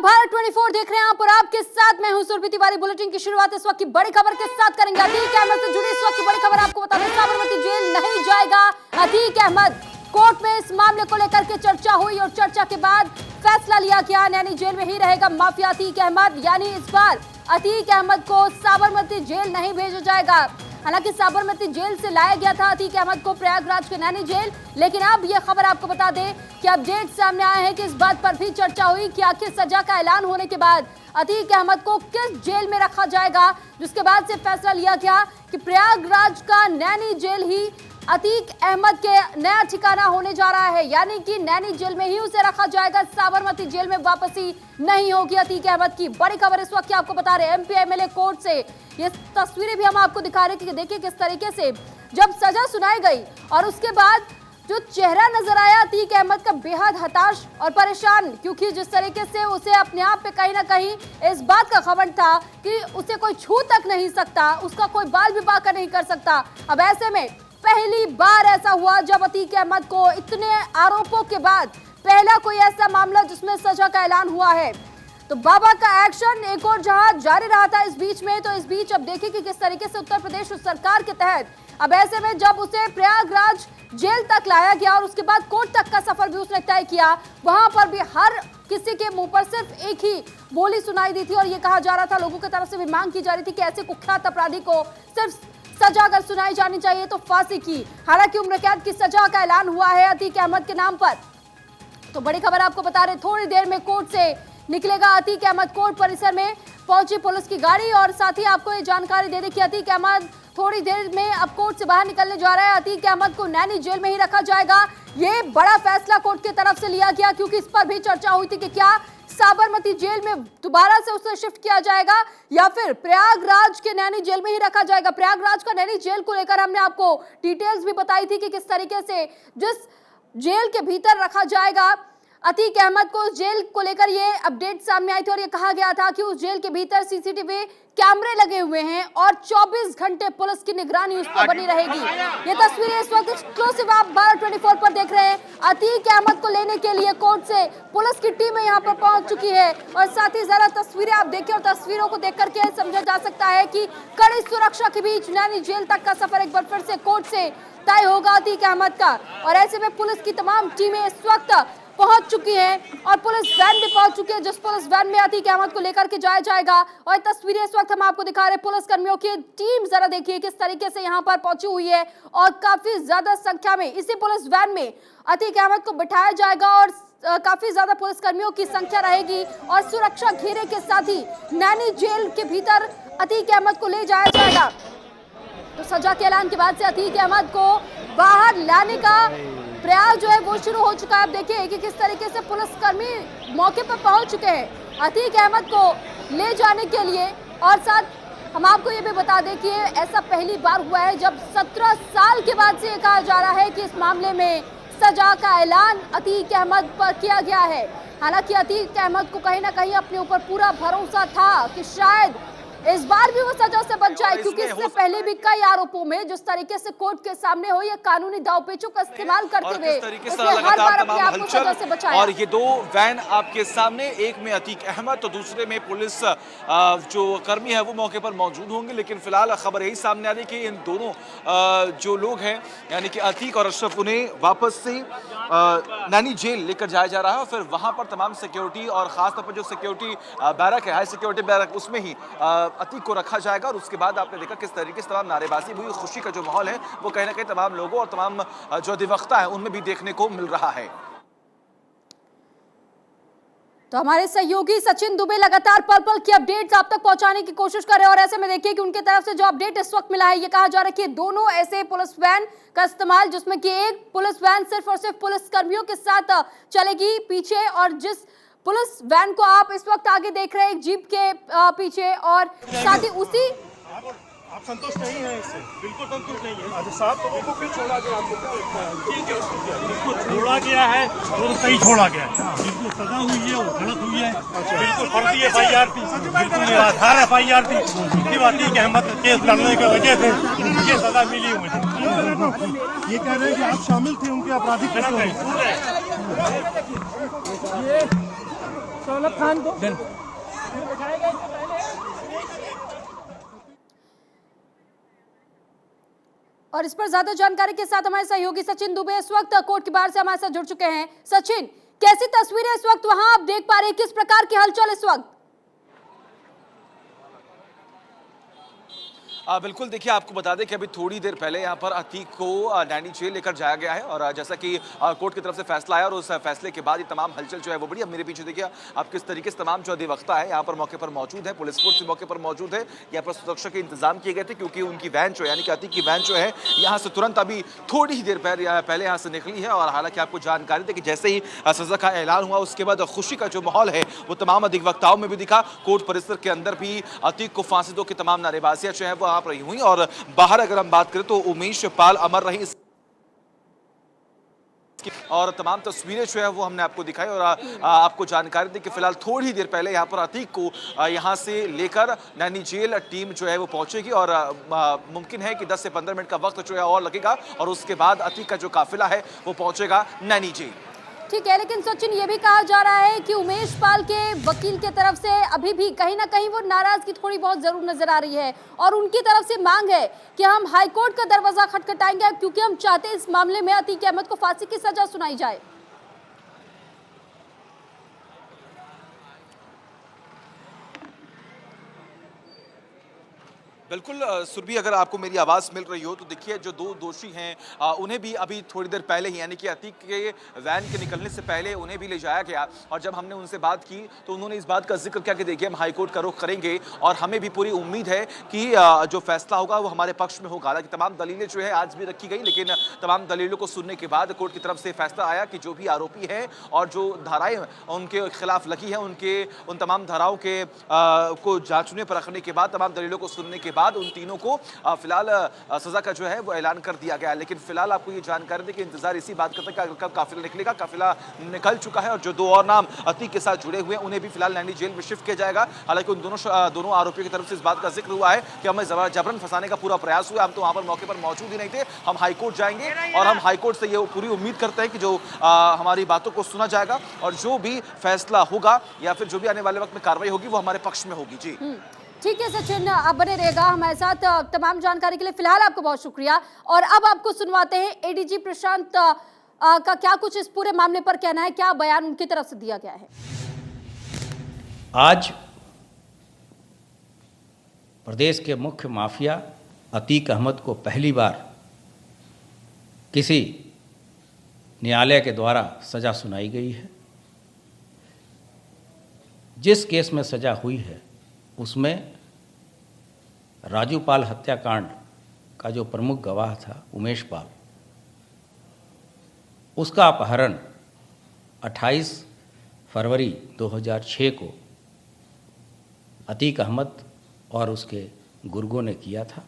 भारत 24 देख रहे हैं आप और आपके साथ मैं हूं सुरभि तिवारी। बुलेटिन की शुरुआत इस वक्त की बड़ी खबर के साथ करेंगे। अतीक अहमद से जुड़ी इस वक्त की बड़ी खबर आपको बता दें, साबरमती जेल नहीं जाएगा अतीक अहमद। कोर्ट में इस मामले को लेकर के चर्चा हुई और चर्चा के बाद फैसला लिया गया, नैनी जेल में ही रहेगा माफिया अतीक अहमद। यानी इस बार अतीक अहमद को साबरमती जेल नहीं भेजा जाएगा। हालांकि साबरमती जेल से लाया गया था अतीक अहमद को प्रयागराज के नैनी जेल, लेकिन अब यह खबर आपको बता दें कि अपडेट सामने आया है कि इस बात पर भी चर्चा हुई कि आखिर सजा का ऐलान होने के बाद अतीक अहमद को किस जेल में रखा जाएगा, जिसके बाद से फैसला लिया गया कि प्रयागराज का नैनी जेल ही अतीक अहमद के नया ठिकाना होने जा रहा है। यानी कि नैनी जेल में ही उसे रखा जाएगा, साबरमती जेल में वापसी नहीं होगी अतीक अहमद की। बड़ी खबर इस वक्त की आपको बता रहे हैं एमपी एमएलए कोर्ट से। ये तस्वीरें भी हम आपको दिखा रहे हैं कि देखिए किस तरीके से जब सजा सुनाई गई और उसके बाद जो चेहरा नजर आया अतीक अहमद का बेहद हताश और परेशान, क्योंकि जिस तरीके से उसे अपने आप पे कहीं ना कहीं इस बात का खबर था कि उसे कोई छू तक नहीं सकता, उसका कोई बाल भी बांका नहीं कर सकता। अब ऐसे में पहली बार ऐसा हुआ जब अतीक अहमद को इतने आरोपों के बाद पहला कोई ऐसा मामला जिसमें सजा का ऐलान हुआ है। तो बाबा का एक्शन एक और जहां जारी रहा था इस बीच में, तो इस बीच अब देखिए कि किस तरीके से उत्तर प्रदेश सरकार के तहत अब ऐसे में जब उसे प्रयागराज जेल तक लाया गया और उसके बाद कोर्ट तक का सफर भी उसने तय किया, वहां पर भी हर किसी के मुंह पर सिर्फ एक ही बोली सुनाई दी थी और ये कहा जा रहा था, लोगों की तरफ से भी मांग की जा रही थी कि ऐसे कुख्यात अपराधी को सिर्फ सजा अगर सुनाई जानी चाहिए तो फांसी की। हालांकि उम्र कैद की सजा का ऐलान हुआ है अतीक अहमद के नाम पर। तो बड़ी खबर आपको बता रहे, थोड़ी देर में कोर्ट से निकलेगा अतीक अहमद। कोर्ट परिसर में पहुंची पुलिस की गाड़ी और साथ ही आपको ये जानकारी दे दी कि अतीक अहमद थोड़ी देर में अब कोर्ट से बाहर निकलने जा रहा है। अतीक अहमद को नैनी जेल में ही रखा जाएगा। ये बड़ा फैसला कोर्ट की तरफ से लिया गया, क्योंकि इस पर भी चर्चा हुई थी कि क्या साबरमती जेल में दोबारा से उसे शिफ्ट किया जाएगा या फिर प्रयागराज के नैनी जेल में ही रखा जाएगा। प्रयागराज का नैनी जेल को लेकर हमने आपको डिटेल्स भी बताई थी कि किस तरीके से जिस जेल के भीतर रखा जाएगा अतीक अहमद को, उस जेल को लेकर ये अपडेट सामने आई थी और ये कहा गया था कि उस जेल के भीतर सीसीटीवी कैमरे लगे हुए हैं और 24 घंटे पुलिस की निगरानी उस पर बनी रहेगी। ये तस्वीरें इस वक्त एक्सक्लूसिव आप भारत 24 पर देख रहे हैं। अतीक अहमद को लेने के लिए कोर्ट से पुलिस की टीम यहाँ पर पहुंच चुकी है और साथ ही जरा तस्वीरें आप देखिए और तस्वीरों को देख करके समझा जा सकता है कि कड़ी सुरक्षा के बीच नैनी जेल तक का सफर एक बार फिर से कोर्ट से तय होगा अतीक अहमद का। और ऐसे में पुलिस की तमाम टीमें इस वक्त पहुंच चुकी है और पुलिस वैन भी पहुंच चुकी है, जिस पुलिस वैन में अतीक अहमद को लेकर के जाया जाएगा। और तस्वीरें इस वक्त हम आपको दिखा रहे हैं, पुलिस कर्मियों की टीम जरा देखिए किस तरीके से यहां पर पहुंची हुई है और काफी ज्यादा संख्या में इसी पुलिस वैन में अतीक अहमद को बिठाया जाएगा और काफी ज्यादा पुलिस कर्मियों की संख्या रहेगी और सुरक्षा घेरे के साथ ही नैनी जेल के भीतर अतीक अहमद को ले जाया जाएगा। तो सजा के ऐलान के बाद से अतीक अहमद को बाहर लाने का प्रयास जो है वो शुरू हो चुका है। अब देखिए कि किस तरीके से पुलिसकर्मी मौके पर पहुंच चुके हैं अतीक अहमद को ले जाने के लिए। और साथ हम आपको ये भी बता दें कि ऐसा पहली बार हुआ है जब 17 साल के बाद से ये कहा जा रहा है कि इस मामले में सजा का ऐलान अतीक अहमद पर किया गया है। हालांकि अतीक अहमद को कहीं ना कहीं अपने ऊपर पूरा भरोसा था कि शायद इस बार भी वो सजा से बच जाए, क्योंकि इससे पहले भी कई आरोपों में जिस तरीके से कोर्ट के सामने हो या कानूनी दांवपेचों का इस्तेमाल करते हुए हर बार अपने आप को सजा से बचाया। और ये दो वैन आपके सामने, एक में अतीक अहमद तो दूसरे में पुलिस जो कर्मी है वो मौके पर मौजूद होंगे। लेकिन फिलहाल खबर यही सामने आ रही कि इन दोनों जो लोग हैं यानी कि अतीक और अशरफ, उन्हें वापस से नैनी जेल लेकर जाया जा रहा है और फिर वहां पर तमाम सिक्योरिटी और खासतौर पर जो सिक्योरिटी बैरक है, हाई सिक्योरिटी बैरक, उसमें ही अतीक को रखा जाएगा। और उसके बाद आपने देखा किस तरीके से तमाम नारेबाजी हुई, खुशी का जो माहौल है वो कहीं ना कहीं तमाम लोगों और तमाम जो अधिवक्ता है उनमें भी देखने को मिल रहा है। तो हमारे सहयोगी सचिन दुबे लगातार पल पल की अपडेट्स आप तक पहुंचाने की कोशिश कर रहे हैं और ऐसे में देखिए कि उनकी तरफ से जो अपडेट इस वक्त मिला है, ये कहा जा रहा है कि दोनों ऐसे पुलिस वैन का इस्तेमाल, जिसमें कि एक पुलिस वैन सिर्फ और सिर्फ पुलिस कर्मियों के साथ चलेगी पीछे, और जिस पुलिस वैन को आप इस वक्त आगे देख रहे हैं एक जीप के पीछे, और साथ ही उसी आप संतुष्ट नहीं है इससे? बिल्कुल संतुष्ट नहीं है। अच्छा साहब, तो बिल्कुल फिर छोड़ा गया, आपको क्या लगता है? ठीक है, बिल्कुल छोड़ा गया है और सही छोड़ा गया है। बिल्कुल सजा हुई है और गलत हुई है। बिल्कुल फर्जी FIR थी, बिल्कुल आधार FIR थी। अतीक अहमद केस लड़ने की वजह से ये सजा मिली हुई थी। ये कह रहे हैं कि आप शामिल थे उनके आपराधिक सहूलत खान को और इस पर ज्यादा जानकारी के साथ हमारे सहयोगी सचिन दुबे इस वक्त कोर्ट के बाहर से हमारे साथ जुड़ चुके हैं। सचिन, कैसी तस्वीरें इस वक्त वहां आप देख पा रहे हैं, किस प्रकार की हलचल इस वक्त? बिल्कुल, देखिए आपको बता दें कि अभी थोड़ी देर पहले यहाँ पर अतीक को नैनी जेल लेकर जाया गया है और जैसा कि कोर्ट की तरफ से फैसला आया और उस फैसले के बाद ये तमाम हलचल जो है वो बढ़ी। अब मेरे पीछे देखिए आप किस तरीके से तमाम जो अधिवक्ता है यहाँ पर मौके पर मौजूद है, पुलिस फोर्स मौके पर मौजूद है। यहाँ पर सुरक्षा के इंतजाम किए गए थे क्योंकि उनकी वैन जो यानी कि अतीक की वैन जो है यहाँ से तुरंत अभी थोड़ी ही देर पहले यहाँ से निकली है। और हालांकि आपको जानकारी थी कि जैसे ही सजा का ऐलान हुआ उसके बाद खुशी का जो माहौल है वो तमाम अधिवक्ताओं में भी दिखा। कोर्ट परिसर के अंदर भी अतीक को फांसी दो की तमाम नारेबाजियां जो है वो यहाँ पर हुई और बाहर अगर हम बात करें तो उमेश पाल अमर रही और तमाम तस्वीरें जो है वो हमने आपको दिखाई और आपको जानकारी दी कि फिलहाल थोड़ी देर पहले यहाँ पर अतीक को यहाँ से लेकर नैनी जेल टीम जो है वो पहुंचेगी और मुमकिन है कि 10 से 15 मिनट का वक्त जो है और लगेगा और उसके बाद अतीक का जो काफिला है वो पहुंचेगा नैनी जेल। ठीक है, लेकिन सचिन ये भी कहा जा रहा है कि उमेश पाल के वकील के तरफ से अभी भी कहीं ना कहीं वो नाराजगी थोड़ी बहुत जरूर नजर आ रही है और उनकी तरफ से मांग है कि हम हाईकोर्ट का दरवाजा खटखटाएंगे क्योंकि हम चाहते हैं इस मामले में अतीक अहमद को फांसी की सजा सुनाई जाए। बिल्कुल सुरभि, अगर आपको मेरी आवाज़ मिल रही हो तो देखिए जो दो दोषी हैं उन्हें भी अभी थोड़ी देर पहले ही यानी कि अतीक के वैन के निकलने से पहले उन्हें भी ले जाया गया और जब हमने उनसे बात की तो उन्होंने इस बात का जिक्र किया कि देखिए हम हाईकोर्ट का रुख करेंगे और हमें भी पूरी उम्मीद है कि जो फैसला होगा वो हमारे पक्ष में होगा। हालांकि तमाम दलीलें जो है आज भी रखी गई लेकिन तमाम दलीलों को सुनने के बाद कोर्ट की तरफ से फैसला आया कि जो भी आरोपी हैं और जो धाराएं उनके खिलाफ लगी हैं उन तमाम धाराओं के को जांचने पर रखने के बाद तमाम दलीलों को सुनने के बाद उन तीनों को फिलहाल सजा का जो है वो ऐलान कर दिया गया है। लेकिन फिलहाल आपको ये जानकारी दी कि इंतजार इसी बात का था कि कब काफिला निकलेगा। काफिला निकल चुका है और जो दो और नाम अतीक के साथ जुड़े हुए हैं उन्हें भी फिलहाल नैनी जेल में शिफ्ट किया जाएगा। हालांकि उन दोनों आरोपियों की तरफ से इस बात का जिक्र हुआ है कि हमें जबरन फंसाने का पूरा प्रयास हुआ, हम तो वहां पर मौके पर मौजूद ही नहीं थे, हम हाईकोर्ट जाएंगे और हम हाईकोर्ट से ये पूरी उम्मीद करते हैं कि जो हमारी बातों को सुना जाएगा और जो भी फैसला होगा या फिर जो भी आने वाले वक्त में कार्रवाई होगी वो हमारे पक्ष में होगी। जी ठीक है सचिन, आप बने रहेगा हमारे साथ तमाम जानकारी के लिए। फिलहाल आपको बहुत शुक्रिया और अब आपको सुनवाते हैं एडीजी प्रशांत का क्या कुछ इस पूरे मामले पर कहना है, क्या बयान उनकी तरफ से दिया गया है। आज प्रदेश के मुख्य माफिया अतीक अहमद को पहली बार किसी न्यायालय के द्वारा सजा सुनाई गई है। जिस केस में सजा हुई है उसमें राजू पाल हत्याकांड का जो प्रमुख गवाह था उमेश पाल, उसका अपहरण 28 फरवरी 2006 को अतीक अहमद और उसके गुर्गों ने किया था।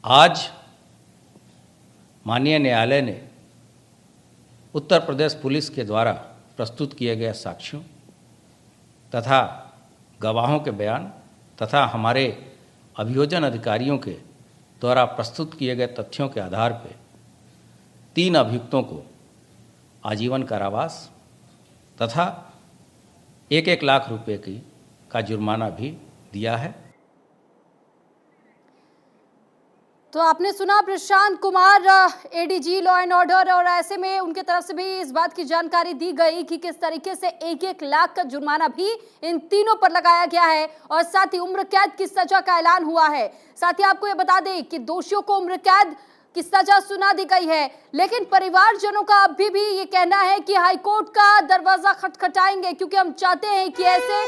आज माननीय न्यायालय ने उत्तर प्रदेश पुलिस के द्वारा प्रस्तुत किए गए साक्ष्यों तथा गवाहों के बयान तथा हमारे अभियोजन अधिकारियों के द्वारा प्रस्तुत किए गए तथ्यों के आधार पर 3 अभियुक्तों को आजीवन कारावास तथा 1-1 लाख रुपए का जुर्माना भी दिया है। तो आपने सुना Prashant Kumar ADG law and order और ऐसे में उनके तरफ से भी इस बात की जानकारी दी गई कि किस तरीके से 1-1 लाख का जुर्माना भी इन तीनों पर लगाया गया है और साथ ही उम्र कैद की सजा का ऐलान हुआ है। साथ ही आपको ये बता दें कि दोषियों को उम्र कैद की सजा सुना दी गई है, लेकिन परिवारजनों का अभी भी ये कहना है कि हाईकोर्ट का दरवाजा खटखटाएंगे क्योंकि हम चाहते हैं कि ऐसे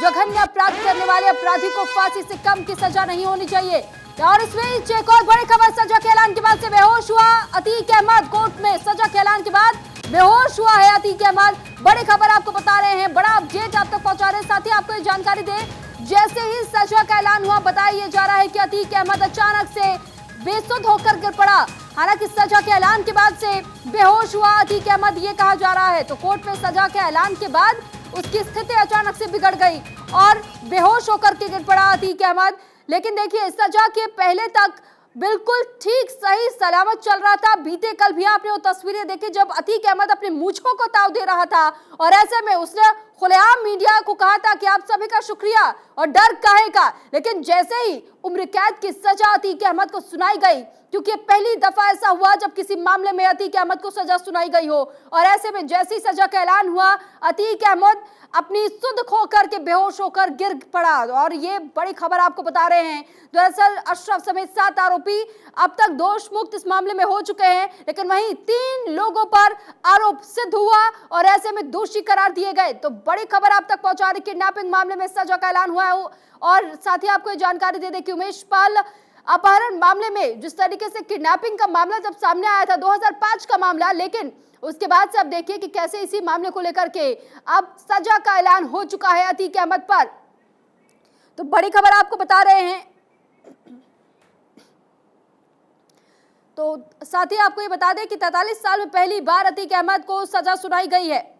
जघन्य अपराध करने वाले अपराधी को फांसी से कम की सजा नहीं होनी चाहिए। और इसमें एक और बड़ी खबर, सजा के ऐलान के बाद से बेहोश हुआ अतीक अहमद। कोर्ट में सजा के ऐलान के बाद बेहोश हुआ है अतीक अहमद। बड़ी खबर आपको बता रहे हैं, बड़ा अपडेट आप तक पहुंचा रहे हैं। साथ ही आपको ये जानकारी दें, जैसे ही सजा का ऐलान हुआ बताया जा रहा है कि अतीक अहमद अचानक से बेसुध होकर गिर पड़ा। हालांकि सजा के ऐलान के बाद से बेहोश हुआ अतीक अहमद, ये कहा जा रहा है। तो कोर्ट में सजा के ऐलान के बाद उसकी स्थिति अचानक से बिगड़ गई और बेहोश होकर के गिर पड़ा अतीक अहमद। लेकिन देखिए, सजा के पहले तक बिल्कुल ठीक सही सलामत चल रहा था। बीते कल भी आपने वो तस्वीरें देखी जब अतीक अहमद अपने मूंछों को ताव दे रहा था और ऐसे में उसने खुलेआम मीडिया को कहा था कि आप सभी का शुक्रिया और डर काहे का, लेकिन जैसे ही उम्र कैद की सजा अतीक अहमद को सुनाई गई, क्योंकि ये पहली दफा ऐसा हुआ जब किसी मामले में अतीक अहमद को सजा सुनाई गई हो, और ऐसे में जैसी सजा का ऐलान हुआ अतीक अहमद अपनी सुध खोकर के बेहोश होकर गिर पड़ा। और ये बड़ी खबर आपको बता रहे हैं, दरअसल अशरफ समेत 7 आरोपी अब तक दोष मुक्त इस मामले में हो चुके हैं, लेकिन वहीं 3 लोगों पर आरोप सिद्ध हुआ और ऐसे में दोषी करार दिए गए। तो बड़ी खबर आप तक पहुंचा रही, किडनैपिंग मामले में सजा का ऐलान हुआ है। और साथ ही आपको ये जानकारी दे दें कि उमेश पाल अपहरण मामले में जिस तरीके से किडनैपिंग का मामला जब सामने आया था, 2005 का मामला, लेकिन उसके बाद से अब देखिए कि कैसे इसी मामले को लेकर के अब सजा का ऐलान हो चुका है अतीक अहमद पर। तो बड़ी खबर आपको बता रहे हैं। तो साथ ही आपको ये बता दें कि 43 साल में पहली बार अतीक अहमद को सजा सुनाई गई है।